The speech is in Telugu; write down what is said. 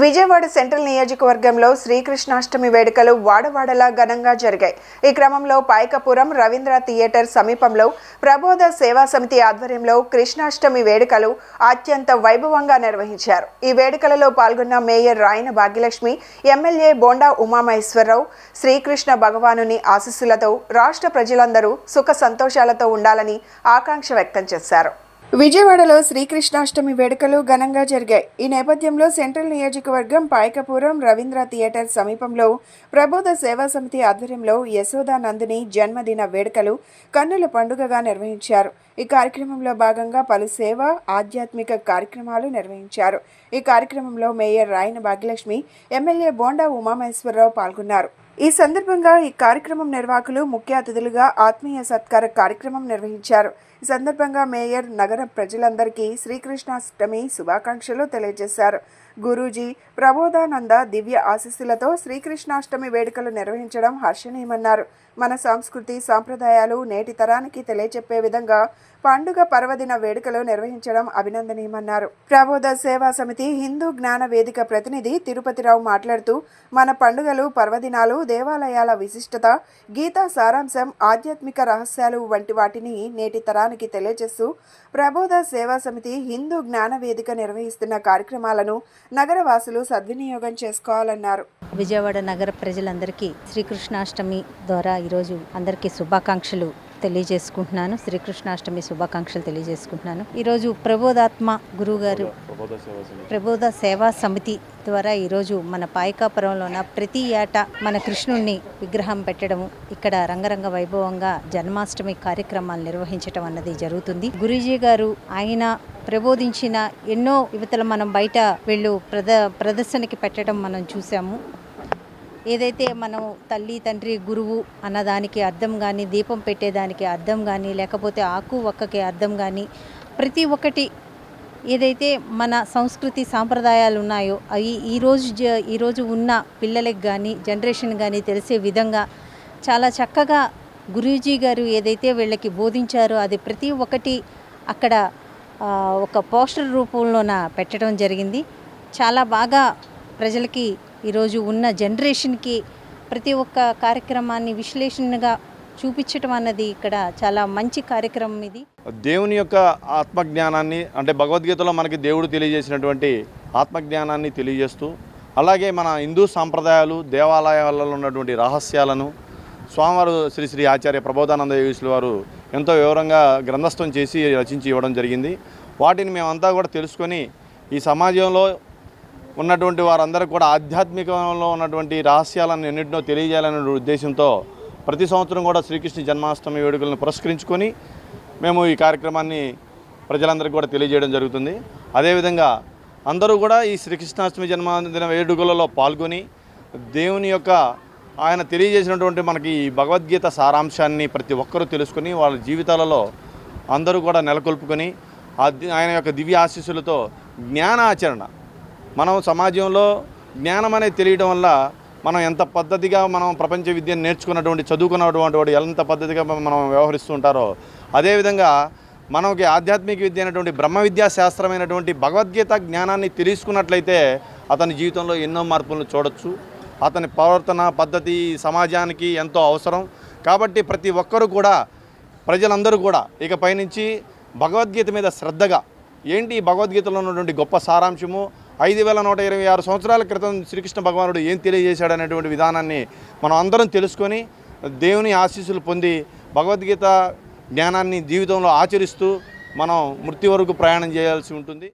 విజయవాడ సెంట్రల్ నియోజకవర్గంలో శ్రీకృష్ణాష్టమి వేడుకలు వాడవాడలా ఘనంగా జరిగాయి. ఈ క్రమంలో పాయకపురం రవీంద్ర థియేటర్ సమీపంలో ప్రబోధ సేవా సమితి ఆధ్వర్యంలో కృష్ణాష్టమి వేడుకలు అత్యంత వైభవంగా నిర్వహించారు. ఈ వేడుకలలో పాల్గొన్న మేయర్ రాయన భాగ్యలక్ష్మి, ఎమ్మెల్యే బోండా ఉమామహేశ్వరరావు శ్రీకృష్ణ భగవానుని ఆశీస్సులతో రాష్ట్ర ప్రజలందరూ సుఖ సంతోషాలతో ఉండాలని ఆకాంక్ష వ్యక్తం చేశారు. విజయవాడలో శ్రీకృష్ణాష్టమి వేడుకలు ఘనంగా జరిగాయి. ఈ నేపథ్యంలో సెంట్రల్ నియోజకవర్గం పాయకపురం రవీంద్ర థియేటర్ సమీపంలో ప్రబోధ సేవా సమితి ఆధ్వర్యంలో యశోదానందుని జన్మదిన వేడుకలు కన్నుల పండుగగా నిర్వహించారు. ఈ కార్యక్రమంలో భాగంగా పలు సేవా ఆధ్యాత్మిక కార్యక్రమాలు నిర్వహించారు. ఈ కార్యక్రమంలో మేయర్ రాయన భాగ్యలక్ష్మి, ఎమ్మెల్యే బోండా ఉమామహేశ్వరరావు పాల్గొన్నారు. ఈ సందర్భంగా ఈ కార్యక్రమం నిర్వాహకులు ముఖ్య అతిథులుగా ఆత్మీయ సత్కార కార్యక్రమం నిర్వహించారు. ఈ సందర్భంగా మేయర్ నగర ప్రజలందరికీ శ్రీకృష్ణాష్టమి శుభాకాంక్షలు తెలియజేశారు. గురూజీ ప్రబోధానంద దివ్య ఆశీస్సులతో శ్రీకృష్ణాష్టమి వేడుకలు నిర్వహించడం హర్షణీయమన్నారు. మన సంస్కృతి సాంప్రదాయాలు నేటి తరానికి తెలియచెప్పే విధంగా పండుగ పర్వదిన వేడుకలు నిర్వహించడం అభినందనీయమన్నారు. ప్రబోధ సేవా సమితి హిందూ జ్ఞాన వేదిక ప్రతినిధి తిరుపతిరావు మాట్లాడుతూ, మన పండుగలు పర్వదినాలు దేవాలయాల విశిష్టత, గీతా సారాంశం, ఆధ్యాత్మిక రహస్యాలు వంటి వాటిని నేటి తరానికి తెలియజేస్తూ ప్రబోధ సేవా సమితి హిందూ జ్ఞాన వేదిక నిర్వహిస్తున్న కార్యక్రమాలను నగరవాసులు సద్వినియోగం చేసుకోవాలన్నారు. విజయవాడ నగర ప్రజలందరికీ శ్రీకృష్ణాష్టమి ద్వారా ఈరోజు అందరికీ శుభాకాంక్షలు తెలియజేసుకుంటున్నాను. శ్రీకృష్ణాష్టమి శుభాకాంక్షలు తెలియజేసుకుంటున్నాను. ఈరోజు ప్రబోధాత్మ గురువు గారు ప్రబోధ సేవా సమితి ద్వారా ఈరోజు మన పాయకాపురంలోన ప్రతి ఏటా మన కృష్ణుణ్ణి విగ్రహం పెట్టడము, ఇక్కడ రంగరంగ వైభవంగా జన్మాష్టమి కార్యక్రమాలు నిర్వహించడం అన్నది జరుగుతుంది. గురూజీ గారు ఆయన ప్రబోధించిన ఎన్నో యువతలు మనం బయట వీళ్ళు ప్రదర్శనకి పెట్టడం మనం చూసాము. ఏదైతే మనం తల్లి తండ్రి గురువు అన్నదానికి అర్థం కానీ, దీపం పెట్టేదానికి అర్థం కానీ, లేకపోతే ఆకు ఒక్కకి అర్థం కానీ, ప్రతి ఒక్కటి ఏదైతే మన సంస్కృతి సాంప్రదాయాలు ఉన్నాయో అవి ఈరోజు ఉన్న పిల్లలకి కానీ జనరేషన్ కానీ తెలిసే విధంగా చాలా చక్కగా గురూజీ గారు ఏదైతే వీళ్ళకి బోధించారో అది ప్రతి ఒక్కటి అక్కడ ఒక పోస్టర్ రూపంలోన పెట్టడం జరిగింది. చాలా బాగా ప్రజలకి ఈరోజు ఉన్న జనరేషన్కి ప్రతి ఒక్క కార్యక్రమాన్ని విశ్లేషణగా చూపించడం అన్నది ఇక్కడ చాలా మంచి కార్యక్రమం. ఇది దేవుని యొక్క ఆత్మజ్ఞానాన్ని, అంటే భగవద్గీతలో మనకి దేవుడు తెలియజేసినటువంటి ఆత్మజ్ఞానాన్ని తెలియజేస్తూ, అలాగే మన హిందూ సాంప్రదాయాలు, దేవాలయాలలో ఉన్నటువంటి రహస్యాలను స్వామివారు శ్రీ శ్రీ ఆచార్య ప్రబోధానంద యోగీశ్వరుల వారు ఎంతో వివరంగా గ్రంథస్థం చేసి రచించి ఇవ్వడం జరిగింది. వాటిని మేమంతా కూడా తెలుసుకొని ఈ సమాజంలో ఉన్నటువంటి వారందరూ కూడా ఆధ్యాత్మికంలో ఉన్నటువంటి రహస్యాలను ఎన్నింటినో తెలియజేయాలనే ఉద్దేశంతో ప్రతి సంవత్సరం కూడా శ్రీకృష్ణ జన్మాష్టమి వేడుకలను పురస్కరించుకొని మేము ఈ కార్యక్రమాన్ని ప్రజలందరికీ కూడా తెలియజేయడం జరుగుతుంది. అదేవిధంగా అందరూ కూడా ఈ శ్రీకృష్ణాష్టమి జన్మదిన వేడుకలలో పాల్గొని దేవుని యొక్క ఆయన తెలియజేసినటువంటి మనకి భగవద్గీత సారాంశాన్ని ప్రతి ఒక్కరూ తెలుసుకొని వాళ్ళ జీవితాలలో అందరూ కూడా నెలకొల్పుకొని ఆయన యొక్క దివ్య ఆశీస్సులతో జ్ఞానాచరణ, మనం సమాజంలో జ్ఞానం అనేది తెలియడం వల్ల మనం ఎంత పద్ధతిగా మనం ప్రపంచ విద్యను నేర్చుకున్నటువంటి చదువుకున్నటువంటి వాడు ఎంత పద్ధతిగా మనం వ్యవహరిస్తూ ఉంటారో, అదేవిధంగా మనకి ఆధ్యాత్మిక విద్య అయినటువంటి బ్రహ్మ విద్యా శాస్త్రమైనటువంటి భగవద్గీత జ్ఞానాన్ని తెలుసుకున్నట్లయితే అతని జీవితంలో ఎన్నో మార్పులను చూడొచ్చు. అతని ప్రవర్తన పద్ధతి సమాజానికి ఎంతో అవసరం. కాబట్టి ప్రతి ఒక్కరూ కూడా, ప్రజలందరూ కూడా ఇకపై నుంచి భగవద్గీత మీద శ్రద్ధగా, ఏంటి భగవద్గీతలో ఉన్నటువంటి గొప్ప సారాంశము, 5126 సంవత్సరాల క్రితం శ్రీకృష్ణ భగవానుడు ఏం తెలియజేశాడనేటువంటి విధానాన్ని మనం అందరం తెలుసుకొని దేవుని ఆశీస్సులు పొంది భగవద్గీత జ్ఞానాన్ని జీవితంలో ఆచరిస్తూ మనం మృత్యు వరకు ప్రయాణం చేయాల్సి ఉంటుంది.